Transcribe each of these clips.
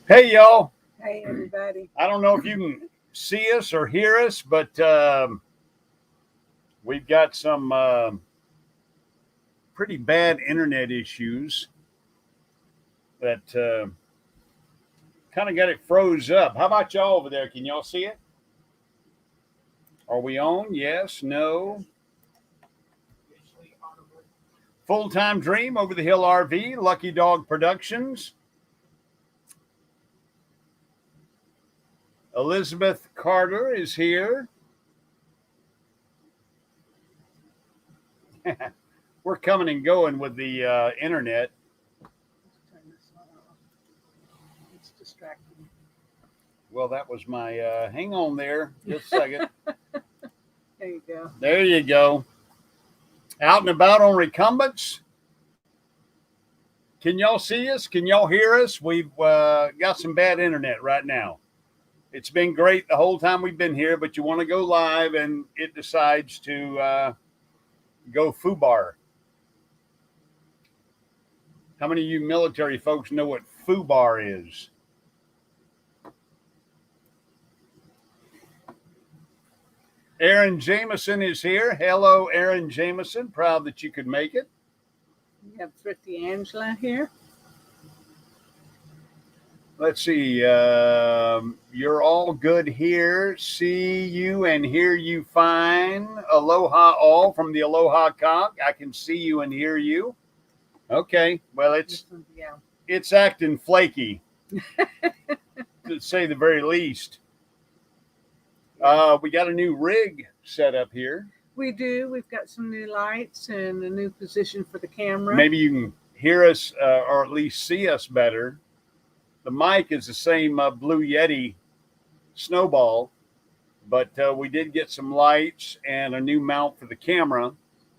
Hey, y'all. Hey, everybody. I don't know if you can see us or hear us, but we've got some pretty bad internet issues that kind of got it froze up. How about y'all over there? Can y'all see it? Are we on? Yes, no. Full Time Dream, Over the Hill RV, Lucky Dog Productions. Elizabeth Carter is here. We're coming and going with the internet. Let's turn this one off. It's distracting. Well, that was my. Hang on there, just a second. There you go. There you go. Out and about on recumbents. Can y'all see us? Can y'all hear us? We've got some bad internet right now. It's been great the whole time we've been here, but you want to go live and it decides to go foobar. How many of you military folks know what foobar is? Aaron Jameson is here. Hello, Aaron Jameson. Proud that you could make it. We have Thrifty Angela here. Let's see. You're all good here. See you and hear you fine. Aloha all from the Aloha Cock. I can see you and hear you. Okay. Well, it's acting flaky, to say the very least. We got a new rig set up here. We do. We've got some new lights and a new position for the camera. Maybe you can hear us or at least see us better. The mic is the same Blue Yeti Snowball, but we did get some lights and a new mount for the camera,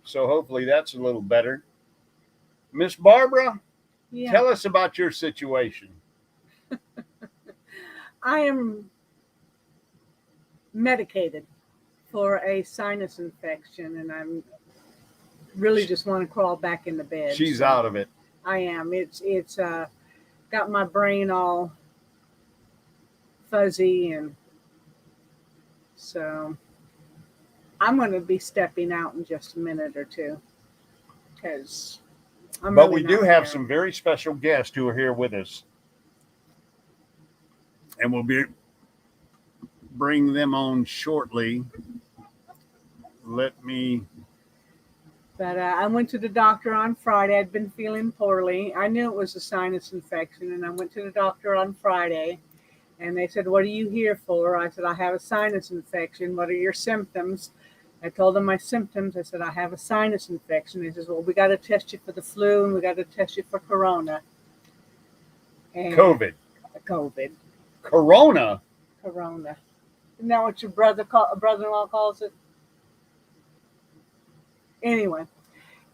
so hopefully that's a little better. Miss Barbara, Tell us about your situation. I am medicated for a sinus infection, and I'm really just want to crawl back in the bed. She's out of it. I am. It's got my brain all fuzzy, and so I'm going to be stepping out in just a minute or two, because but we do have some very special guests who are here with us, and we'll be bring them on shortly. But I went to the doctor on Friday. I'd been feeling poorly. I knew it was a sinus infection, and I went to the doctor on Friday, and they said, "What are you here for?" I said, "I have a sinus infection. What are your symptoms?" I told them my symptoms. I said, "I have a sinus infection." They said, "Well, we got to test you for the flu, and we got to test you for corona." And COVID. Corona. Isn't that what your brother-in-law calls it? Anyway,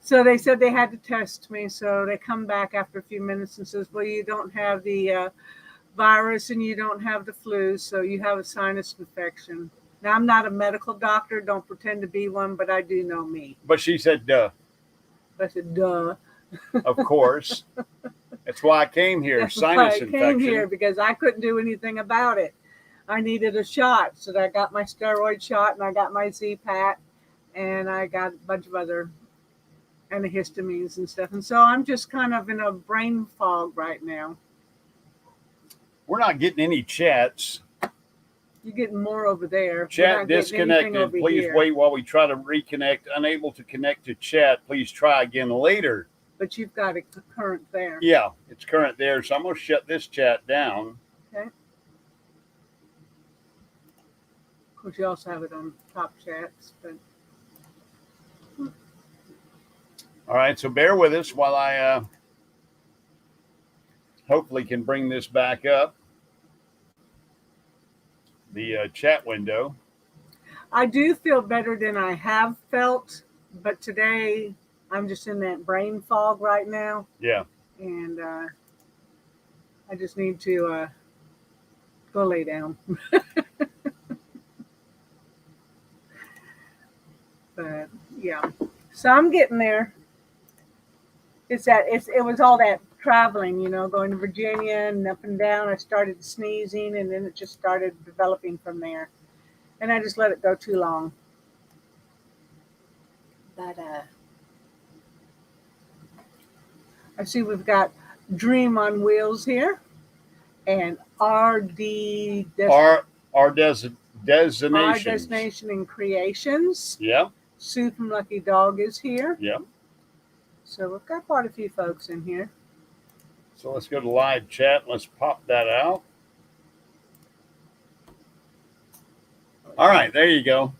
so they said they had to test me. So they come back after a few minutes and says, "Well, you don't have the virus and you don't have the flu, so you have a sinus infection." Now, I'm not a medical doctor. Don't pretend to be one, but I do know me. But she said, duh. I said, duh. Of course. That's why I came here. That's Sinus why infection. I came here, because I couldn't do anything about it. I needed a shot. So I got my steroid shot, and I got my Z-Pat, and I got a bunch of other antihistamines and stuff. And so I'm just kind of in a brain fog right now. We're not getting any chats. You're getting more over there. Chat disconnected. Please wait while we try to reconnect. Unable to connect to chat. Please try again later. But you've got it current there. Yeah, it's current there. So I'm going to shut this chat down. Okay. Of course, you also have it on top chats. But all right, so bear with us while I hopefully can bring this back up. The chat window. I do feel better than I have felt, but today I'm just in that brain fog right now. Yeah. And I just need to go lay down. But yeah, so I'm getting there. It was all that traveling, going to Virginia and up and down. I started sneezing, and then it just started developing from there. And I just let it go too long. But I see we've got Dream on Wheels here, and RD our destination. Our Destination and Creations. Yeah. Sue from Lucky Dog is here. Yeah. So we've got quite a few folks in here. So let's go to live chat. Let's pop that out. All right, there you go.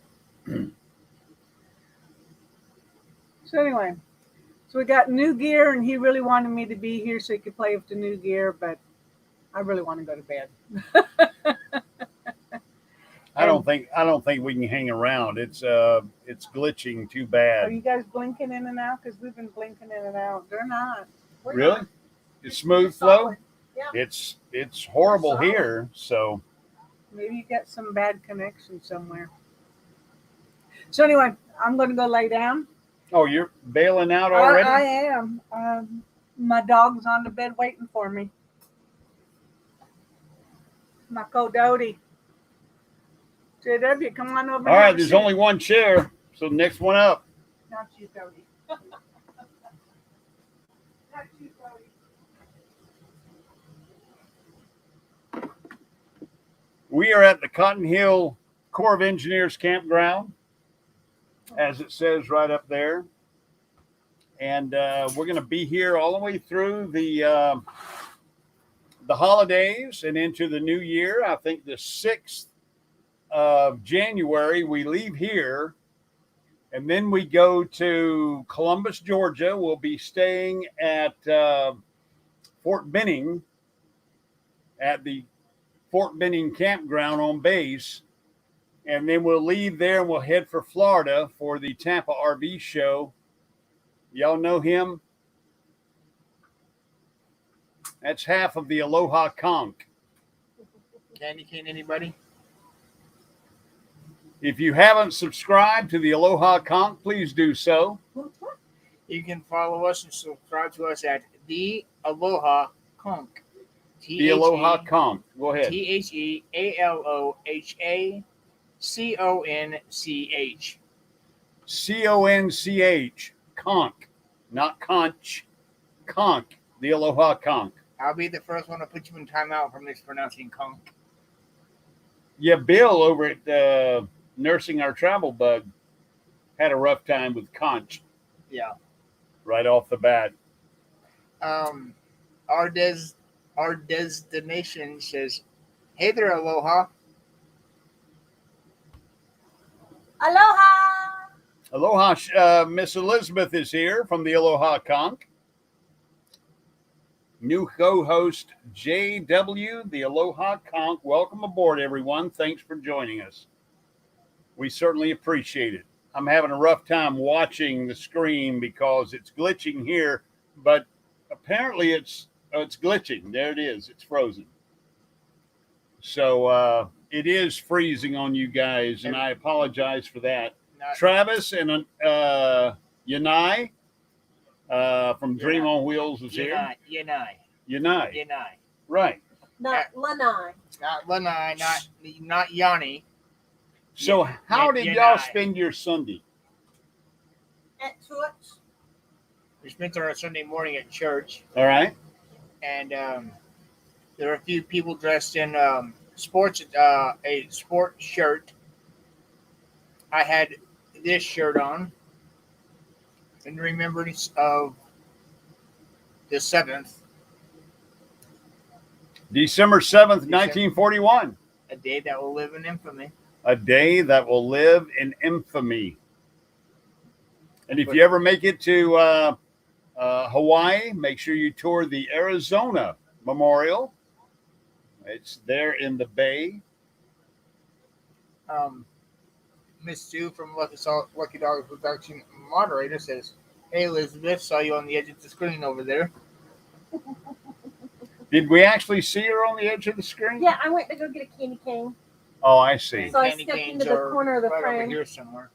So anyway, so we got new gear, and he really wanted me to be here so he could play with the new gear, but I really want to go to bed. I don't think we can hang around. It's glitching too bad. Are you guys blinking in and out? Because we've been blinking in and out. They're not. Really? It's smooth flow? Yeah. It's horrible here, so maybe you got some bad connection somewhere. So anyway, I'm going to go lay down. Oh, you're bailing out already? I am. My dog's on the bed waiting for me. My Codody. JW, come on over. All right, there's only one chair, so next one up. Not you, Cody. Not you, Cody. We are at the Cotton Hill Corps of Engineers Campground, as it says right up there. And we're going to be here all the way through the holidays and into the new year. I think the 6th of January, we leave here, and then we go to Columbus, Georgia. We'll be staying at Fort Benning, at the Fort Benning campground on base. And then we'll leave there and we'll head for Florida for the Tampa RV show. Y'all know him? That's half of the Aloha Conch. Candy cane, anybody? If you haven't subscribed to the Aloha Conch, please do so. You can follow us and subscribe to us at the Aloha Conch. The Aloha Conch. Go ahead. TheAlohaConch. CONCH. Conch. Not conch. Conch. The Aloha Conch. I'll be the first one to put you in timeout for mispronouncing conch. Yeah, Bill over at Nursing Our Travel Bug had a rough time with conch. Yeah. Right off the bat. Our destination says, "Hey there, Aloha." Aloha. Aloha. Miss Elizabeth is here from the Aloha Conch. New co-host JW, the Aloha Conch. Welcome aboard, everyone. Thanks for joining us. We certainly appreciate it. I'm having a rough time watching the screen because it's glitching here, but apparently it's glitching. There it is. It's frozen. So it is freezing on you guys, and I apologize for that. Travis and Yanai from Dream on Wheels is here. Yanai. Right. Not Lanai. Not Lanai, not Yanni. So how did y'all spend your Sunday? At church. We spent our Sunday morning at church. All right. And there were a few people dressed in a sport shirt. I had this shirt on in remembrance of the 7th. December 7th, 1941. A day that will live in infamy. A day that will live in infamy. And if you ever make it to Hawaii, make sure you tour the Arizona Memorial. It's there in the bay. Miss Sue from Lucky Dog Production moderator says, "Hey Elizabeth, saw you on the edge of the screen over there." Did we actually see her on the edge of the screen? Yeah, I went to go get a candy cane. Oh, I see. So I Candy stepped canes into the are corner of the right over frame. here somewhere.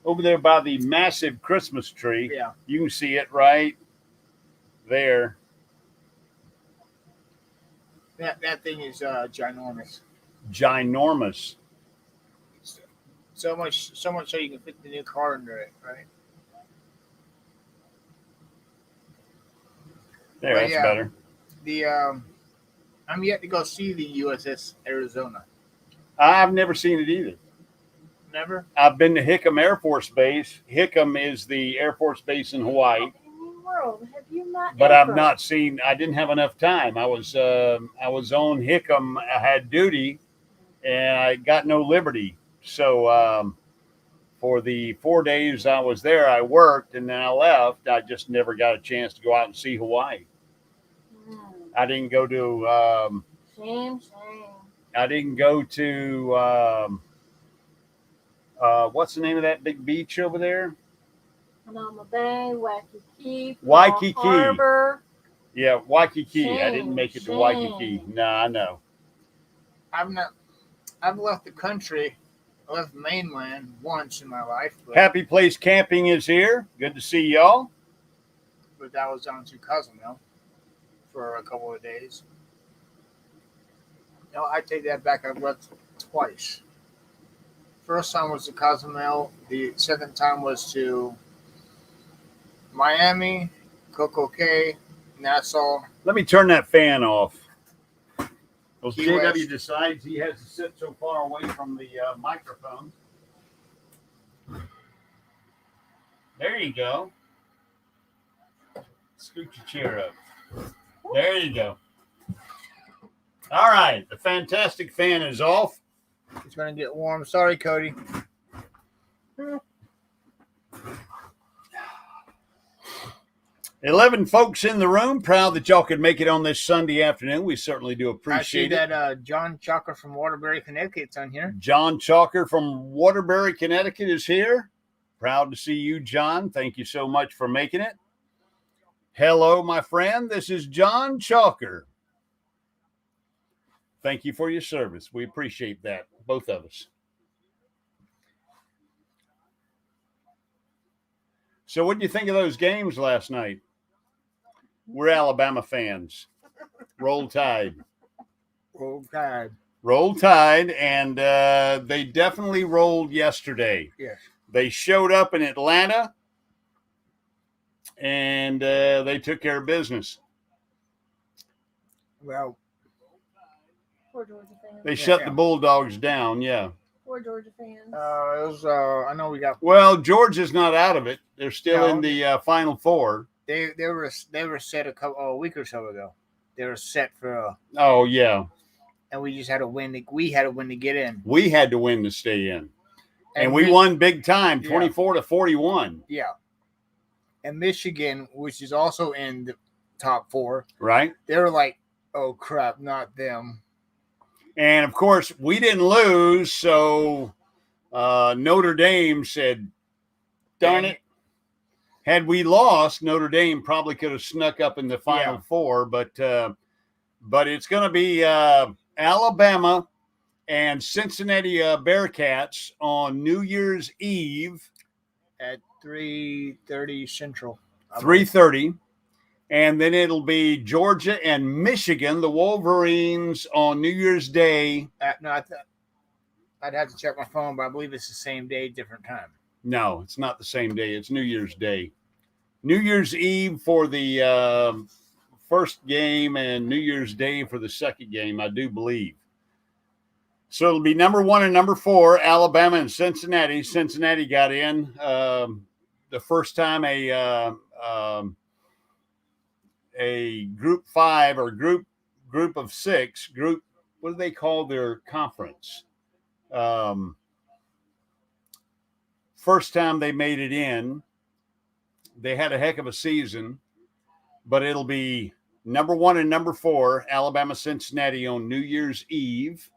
Over there by the massive Christmas tree. Yeah. You can see it right there. That thing is ginormous. Ginormous. So much so you can fit the new car under it, right? There, But that's yeah. better. The I'm yet to go see the USS Arizona. I've never seen it either. Never. I've been to Hickam Air Force Base. Hickam is the Air Force base in Hawaii. What in the world have you not But I've ever- not seen. I didn't have enough time. I was on Hickam. I had duty, and I got no liberty. So for the 4 days I was there, I worked, and then I left. I just never got a chance to go out and see Hawaii. I didn't go to. Shame. I didn't go to. What's the name of that big beach over there? Panama Bay, Waikiki, Waikiki. Harbor. Yeah, Waikiki. I Shame, didn't make it to shame. Waikiki. No, I know. I've left the country. I left mainland once in my life, Happy Place Camping is here. Good to see y'all. but that was down to Cozumel for a couple of days. No, I take that back. I've left twice. First time was to Cozumel. The second time was to Miami, Coco Cay, Nassau. Let me turn that fan off. Well, Key JW West. decides he has to sit so far away from the microphone. There you go. Scoot your chair up. There you go. All right. The fantastic fan is off. It's going to get warm. Sorry, Cody. 11 folks in the room. Proud that y'all could make it on this Sunday afternoon. We certainly do I see appreciate it. that John Chalker from Waterbury, Connecticut's on here. John Chalker from Waterbury, Connecticut is here. Proud to see you, John. Thank you so much for making it. Hello, my friend. This is John Chalker. Thank you for your service. We appreciate that, both of us. So what did you think of those games last night? We're Alabama fans. Roll Tide. Oh, God. Roll Tide, and they definitely rolled yesterday. Yes. They showed up in Atlanta, and they took care of business. Well, Poor Georgia fans. They shut Yeah. the Bulldogs down, yeah. Poor Georgia fans. it was, I know we got, Well, Georgia's not out of it. They're still in the Final Four. they were set a week or so ago. They were set for, Oh, yeah. and we just had to win. We had to win to get in. We had to win to stay in. And we won big time, Yeah. 24-41, Yeah. And Michigan, which is also in the top four, right? they were like, oh, crap, not them. And, of course, we didn't lose, so Notre Dame said, darn it. Had we lost, Notre Dame probably could have snuck up in the Final Four, but it's going to be Alabama and Cincinnati Bearcats on New Year's Eve At 3:30 Central. 3:30, and then it'll be Georgia and Michigan, the Wolverines, on New Year's Day. No, I'd have to check my phone, but I believe it's the same day, different time. No, it's not the same day. It's New Year's Day. New Year's Eve for the first game and New Year's Day for the second game, I do believe. So it'll be number 1 and number 4, Alabama and Cincinnati. Cincinnati got in the first time a group 5 or group of 6 group. What do they call their conference? First time they made it in. They had a heck of a season, but it'll be number 1 and number 4, Alabama, Cincinnati on New Year's Eve.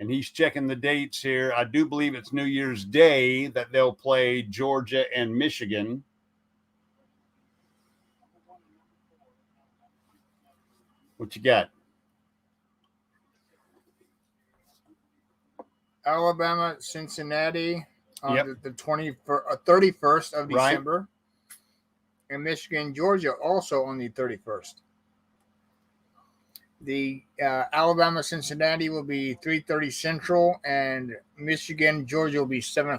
And he's checking the dates here. I do believe it's New Year's Day that they'll play Georgia and Michigan. What you got? Alabama, Cincinnati on Yep. the 31st of Right. December. and Michigan, Georgia also on the 31st. The Alabama, Cincinnati will be 3:30 Central, and Michigan, Georgia will be 7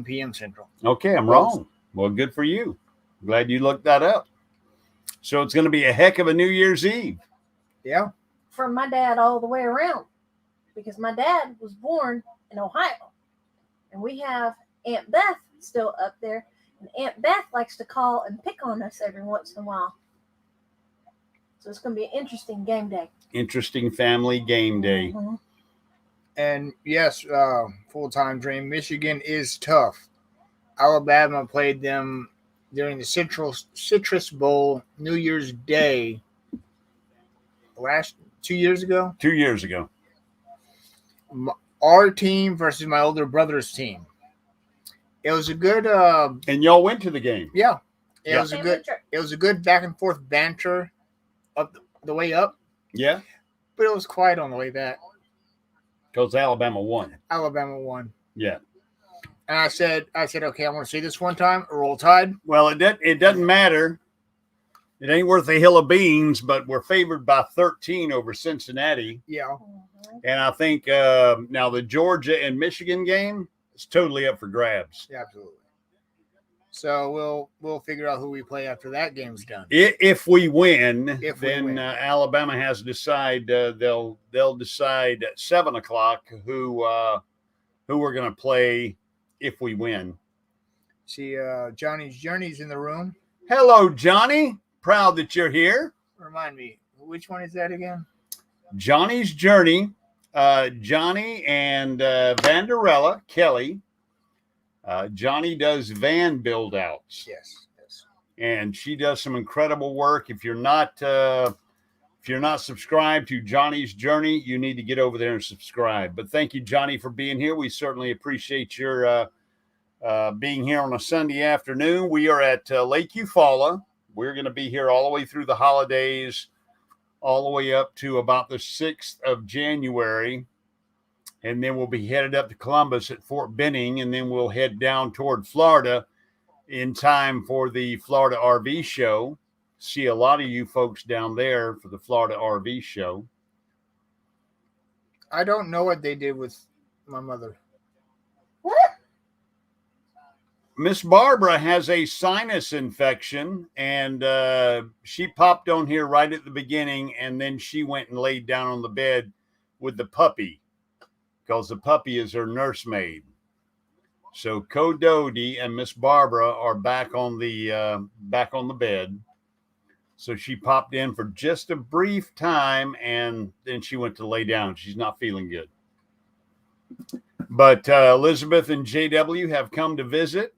p.m. Central. Okay, I'm wrong. Well, good for you. Glad you looked that up. So it's going to be a heck of a New Year's Eve. Yeah. From my dad all the way around, because my dad was born in Ohio, and we have Aunt Beth still up there, and Aunt Beth likes to call and pick on us every once in a while. So it's going to be an interesting game day. Interesting family game day. Mm-hmm. And yes, full-time dream. Michigan is tough. Alabama played them during the Citrus Bowl New Year's Day 2 years ago. 2 years ago. Our team versus my older brother's team. It was a good. And y'all went to the game. Yeah, it Yeah. was a good. It was a good back and forth banter up the way up, Yeah, but it was quiet on the way back. because Alabama won. Alabama won. Yeah. And I said, okay, I want to see this one time. Roll Tide. Well, it doesn't matter. It ain't worth a hill of beans, but we're favored by 13 over Cincinnati. Yeah. Mm-hmm. And I think now the Georgia and Michigan game is totally up for grabs. Yeah, absolutely. So we'll figure out who we play after that game's done. If we win, If we then win. Alabama has to decide. They'll decide at 7:00 who we're going to play if we win. See, Johnny's Journey's in the room. Hello, Johnny. Proud that you're here. Remind me, which one is that again? Johnny's Journey. Johnny and Vanderella Kelly. Johnny does van build outs. Yes. And she does some incredible work. If you're not subscribed to Johnny's Journey, you need to get over there and subscribe. But thank you, Johnny, for being here. We certainly appreciate your being here on a Sunday afternoon. We are at Lake Eufaula. We're going to be here all the way through the holidays, all the way up to about the 6th of January. And then we'll be headed up to Columbus at Fort Benning, and then we'll head down toward Florida in time for the Florida RV show. See a lot of you folks down there for the Florida RV show. I don't know what they did with my mother. Miss Barbara has a sinus infection, and she popped on here right at the beginning, and then she went and laid down on the bed with the puppy, because the puppy is her nursemaid. So Codody and Miss Barbara are back on the bed. So she popped in for just a brief time, and then she went to lay down. She's not feeling good. But Elizabeth and JW have come to visit.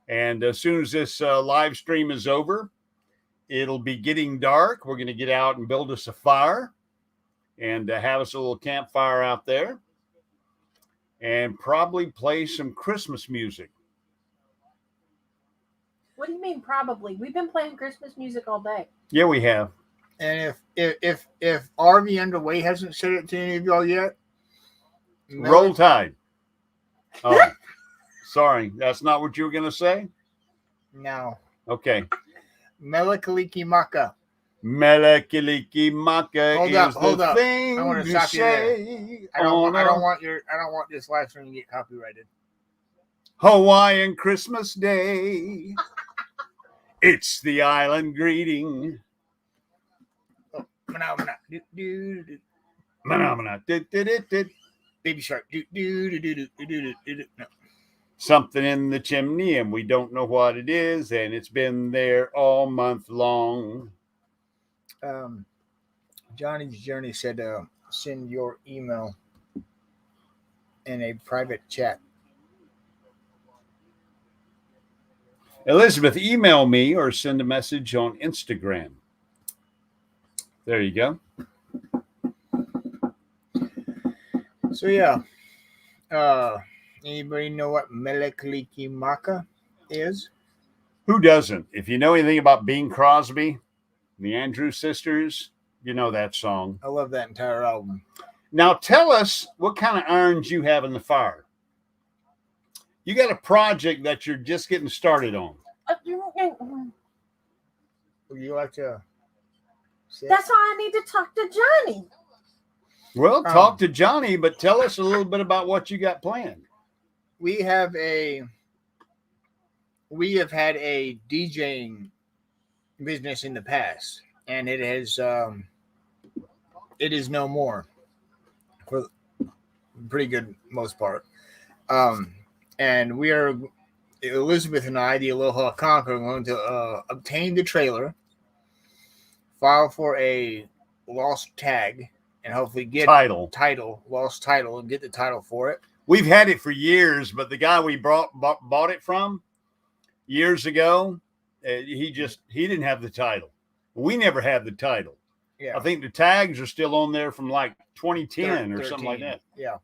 And as soon as this live stream is over, it'll be getting dark. We're going to get out and build us a fire and have us a little campfire out there and probably play some Christmas music. What do you mean probably? We've been playing Christmas music all day. Yeah, we have. And if RV Underway hasn't said it to any of y'all yet, Roll Tide. Oh, sorry. That's not what you were going to say? No. Okay. Melakaliki Maka. Melekiliki Maka Hold up. thing I want to you stop you there. say. I don't want this live stream to get copyrighted. Hawaiian Christmas Day. It's the island greeting. Phenomena. Phenomena. Baby shark. No. Something in the chimney, and we don't know what it is, and it's been there all month long. Johnny's Journey said send your email in a private chat. Elizabeth, email me or send a message on Instagram. There you go. So yeah, anybody know what Melakaliki Maka is? Who doesn't? If you know anything about Bing Crosby, the Andrews Sisters, you know that song. I love that entire album. Now tell us what kind of irons you have in the fire. You got a project that you're just getting started on. Would you like to sit? That's why I need to talk to Johnny. Well, talk to Johnny, but tell us a little bit about what you got planned. We have had a DJing business in the past, and it is no more for pretty good most part. And we are, Elizabeth and I, the Aloha Conquer, are going to obtain the trailer, file for a lost tag, and hopefully get lost title, and get the title for it. We've had it for years, but the guy we bought it from years ago, he didn't have the title. We never had the title. Yeah, I think the tags are still on there from like 2010 or 13, something like that. Yeah,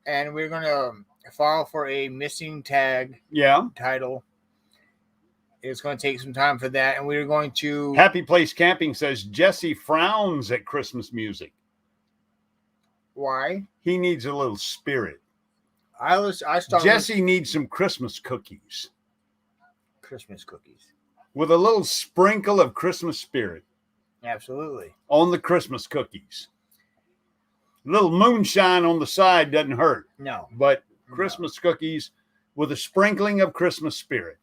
and we're going to file for a missing tag title. It's going to take some time for that, and we're going to. Happy Place Camping says Jesse frowns at Christmas music. Why? He needs a little spirit. Jesse needs some Christmas cookies. Christmas cookies with a little sprinkle of Christmas spirit. Absolutely. On the Christmas cookies. A little moonshine on the side doesn't hurt. No. But Christmas cookies with a sprinkling of Christmas spirit.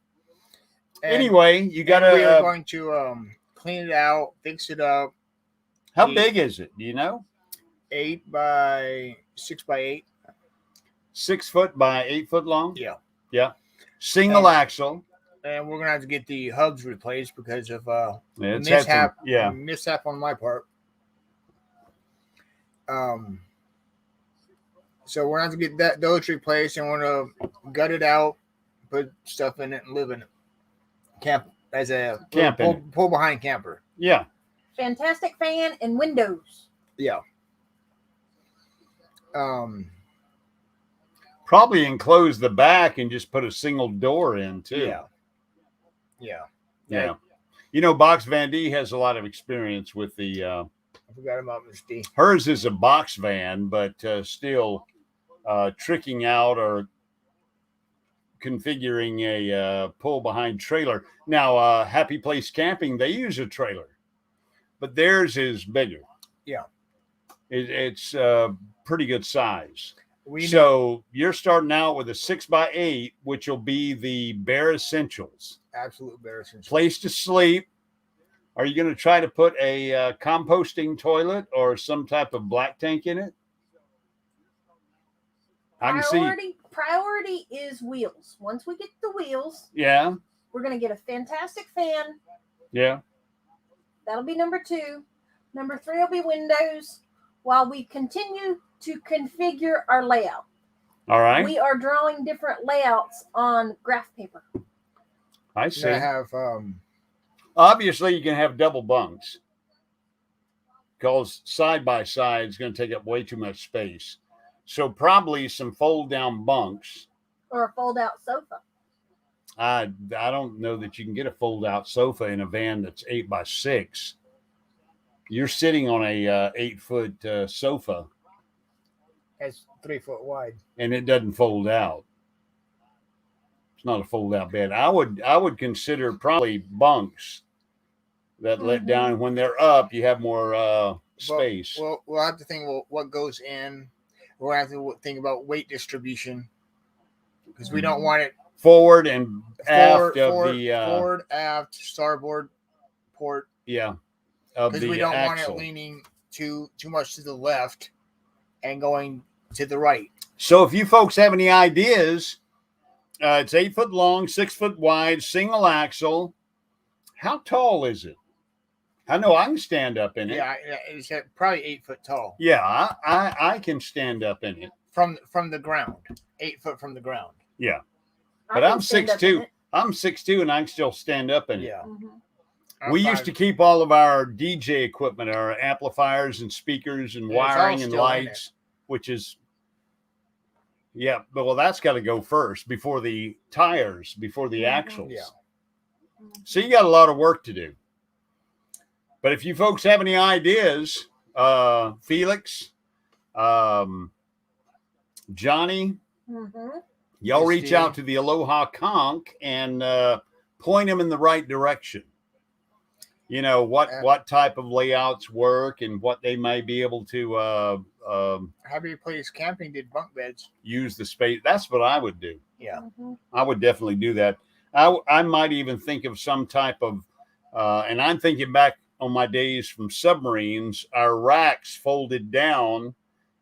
And, anyway, you got to... We are going to clean it out, fix it up. How big is it? Do you know? 8 by 6 by 8. 6 foot by 8 foot long? Yeah. Yeah. Single axle. And we're going to have to get the hubs replaced because of mishap on my part. So we're going to have to get those replaced, and we're going to gut it out, put stuff in it, and live in it. Camp as a pull behind camper. Yeah. Fantastic fan and windows. Yeah. Probably enclose the back and just put a single door in too. Yeah. You know, Box Van D has a lot of experience with the. I forgot about Mr. D. Hers is a box van, but still tricking out or configuring a pull behind trailer. Now, Happy Place Camping, they use a trailer, but theirs is bigger. Yeah. It's pretty good size. So you're starting out with a 6 by 8, which will be the bare essentials. Absolute bare essentials. Place to sleep. Are you going to try to put a composting toilet or some type of black tank in it? Priority is wheels. Once we get the wheels, we're going to get a fantastic fan. Yeah. That'll be number 2. Number 3 will be windows while we continue to configure our layout. All right. We are drawing different layouts on graph paper. I see. I have obviously you can have double bunks because side by side is going to take up way too much space. So probably some fold down bunks or a fold out sofa. I don't know that you can get a fold out sofa in a van that's 8 by 6. You're sitting on a 8 foot sofa. It's 3 foot wide, and it doesn't fold out. It's not a fold out bed. I would consider probably bunks that let down. When they're up, you have more space. Well, we'll have to think what goes in. We'll have to think about weight distribution because we don't want it forward and aft forward, aft, starboard, port. Yeah, because we don't want it leaning too much to the left and going to the right. So if you folks have any ideas, it's 8 foot long, 6 foot wide, single axle. How tall is it? I know I can stand up in it. Yeah, it's probably 8 foot tall. Yeah, I can stand up in it. From the ground. 8 foot from the ground. Yeah. But I'm 6'2". I'm 6'2", and I can still stand up in it. Yeah. We used to keep all of our DJ equipment, our amplifiers and speakers and wiring and lights, which is, well, that's got to go first before the tires, before the axles. Yeah. So you got a lot of work to do. But if you folks have any ideas, Felix, Johnny, y'all reach out to the Aloha Conch, and point them in the right direction. You know, what type of layouts work and what they may be able to Happy Place Camping did bunk beds. use the space. That's what I would do. Yeah. I would definitely do that. I might even think of some type of, and I'm thinking back on my days from submarines, our racks folded down,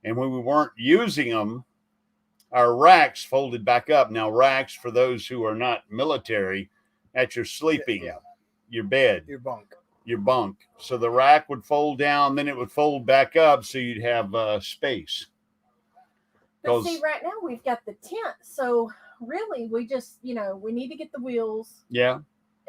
and when we weren't using them, our racks folded back up. Now, racks, for those who are not military, at your sleeping, your bed, your bunk. So the rack would fold down, then it would fold back up, so you'd have space. But see, right now we've got the tent, so really we just, we need to get the wheels. Yeah.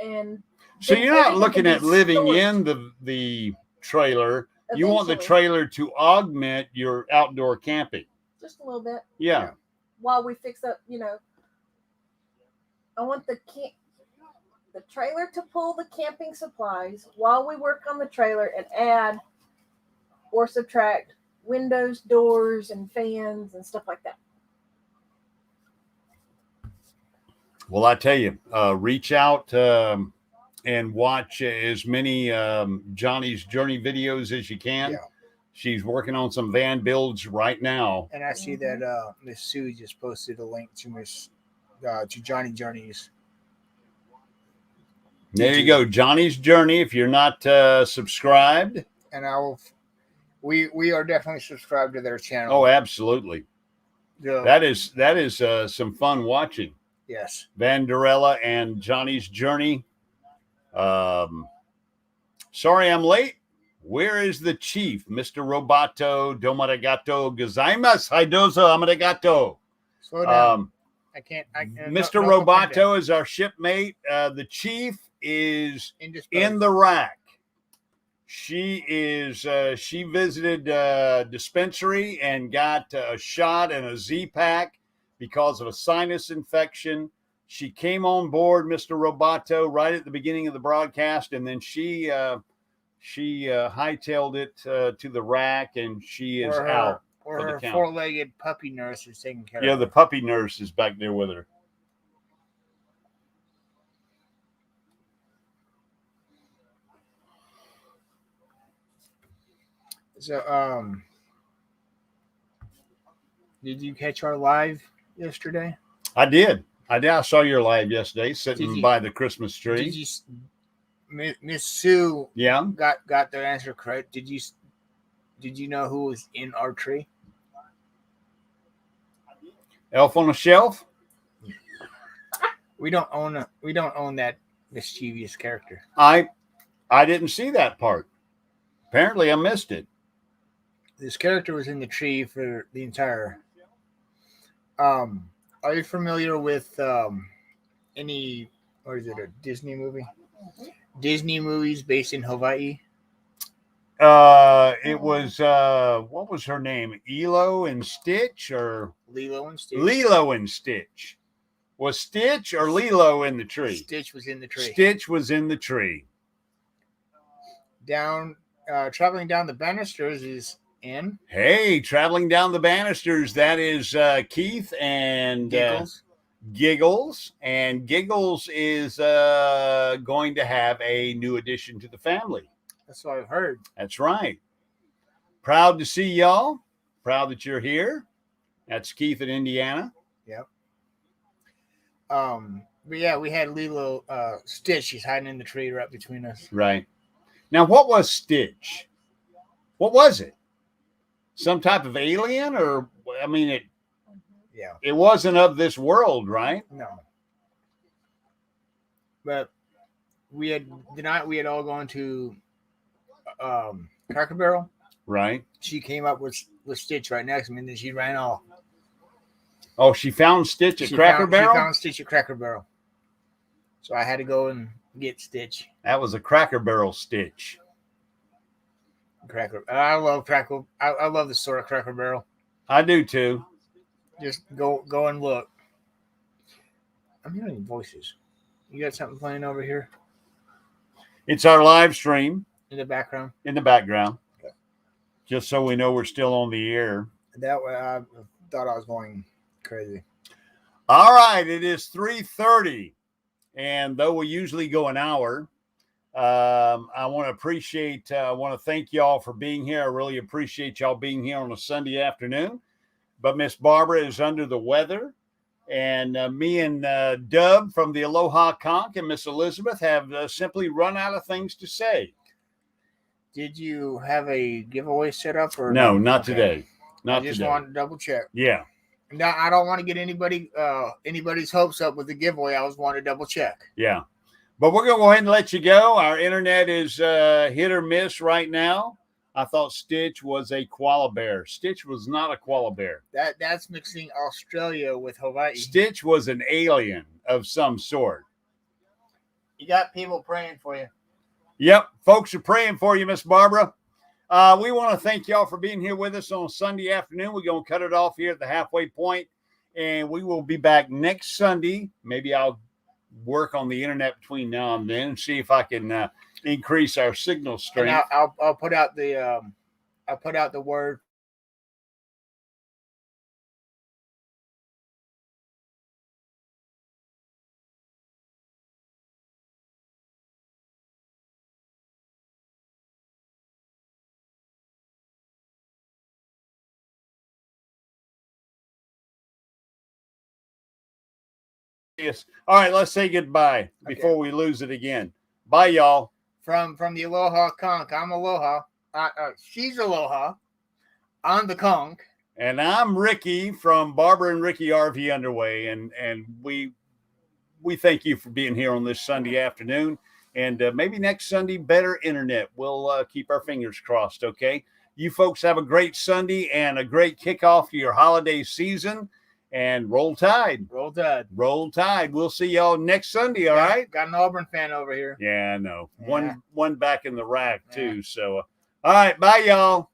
And so you're not looking at living in the trailer. Eventually. You want the trailer to augment your outdoor camping. Just a little bit. Yeah. While we fix up, I want the trailer to pull the camping supplies while we work on the trailer and add or subtract windows, doors, and fans and stuff like that. Well, I tell you, reach out and watch as many Johnny's Journey videos as you can. Yeah. She's working on some van builds right now. And I see that Miss Sue just posted a link to to Johnny Journeys. There you go, Johnny's Journey. If you're not subscribed, and we are definitely subscribed to their channel. Oh, absolutely. Yeah. That is some fun watching. Yes, Vanderella and Johnny's Journey. Sorry, I'm late. Where is the chief, Mr. Roboto Domarigato Gozaimasu Haidozo Amarigato? Slow down. Mr. Roboto is our shipmate. The chief is in the rack. She visited dispensary and got a shot and a Z-Pack because of a sinus infection. She came on board, Mr. Roboto, right at the beginning of the broadcast, and then she hightailed it to the rack, and she is out. Or her four-legged puppy nurse is taking care of her. Yeah, the puppy nurse is back there with her. So, did you catch our live yesterday? I did. I saw your live yesterday, sitting by the Christmas tree. Did you, Miss Sue? Yeah, got the answer correct. Did you know who was in our tree? Elf on a Shelf. We don't own that mischievous character. I didn't see that part. Apparently, I missed it. This character was in the tree for the entire. Are you familiar with any, or is it a Disney movie? Mm-hmm. Disney movies based in Hawaii? It was what was her name? Lilo and Stitch, or Lilo and Stitch? Lilo and Stitch. Was Stitch or Lilo in the tree? Stitch was in the tree. Stitch was in the tree. Traveling down the banisters is in. Hey, traveling down the banisters. That is Keith and Giggles. And Giggles is going to have a new addition to the family. That's what I've heard. That's right. Proud to see y'all. Proud that you're here. That's Keith in Indiana. Yep. But yeah, we had Lilo, Stitch. She's hiding in the tree right between us. Right. Now, what was Stitch? What was it? Some type of alien, or I mean, it wasn't of this world, right? No. But we had all gone to Cracker Barrel. Right. She came up with Stitch right next to me, and then she ran off. Oh, she found Stitch at Cracker Barrel? She found Stitch at Cracker Barrel. So I had to go and get Stitch. That was a Cracker Barrel Stitch. I love Cracker. I love the store of Cracker Barrel. I do too. Just go and look. I'm hearing voices. You got something playing over here? It's our live stream. In the background? In the background. Okay. Just so we know we're still on the air. That way I thought I was going crazy. All right. It is 3:30. And though we usually go an hour, I want to thank y'all for being here. I really appreciate y'all being here on a Sunday afternoon. But Miss Barbara is under the weather. And me and Dub from the Aloha Conch and Miss Elizabeth have simply run out of things to say. Did you have a giveaway set up or no? Not today. Not I just today. wanted to double check. Yeah. No, I don't want to get anybody's hopes up with the giveaway. I was wanting to double check. Yeah. But we're going to go ahead and let you go. Our internet is hit or miss right now. I thought Stitch was a koala bear. Stitch was not a koala bear. That's mixing Australia with Hawaii. Stitch was an alien of some sort. You got people praying for you. Yep. Folks are praying for you, Miss Barbara. We want to thank y'all for being here with us on Sunday afternoon. We're going to cut it off here at the halfway point, and we will be back next Sunday. Maybe I'll work on the internet between now and then and see if I can increase our signal strength. And I'll put out the word. Yes. All right, let's say goodbye before we lose it again. Bye, y'all. From the Aloha Conch, I'm Aloha. She's Aloha. I'm the Conch. And I'm Ricky from Barbara and Ricky RV Underway. And we thank you for being here on this Sunday afternoon. And maybe next Sunday, better internet. We'll keep our fingers crossed, okay? You folks have a great Sunday and a great kickoff to your holiday season. And roll tide. Roll Tide. Roll tide. We'll see y'all next Sunday, all right? Got an Auburn fan over here. Yeah, I know. Yeah. One back in the rack, too. So, all right. Bye, y'all.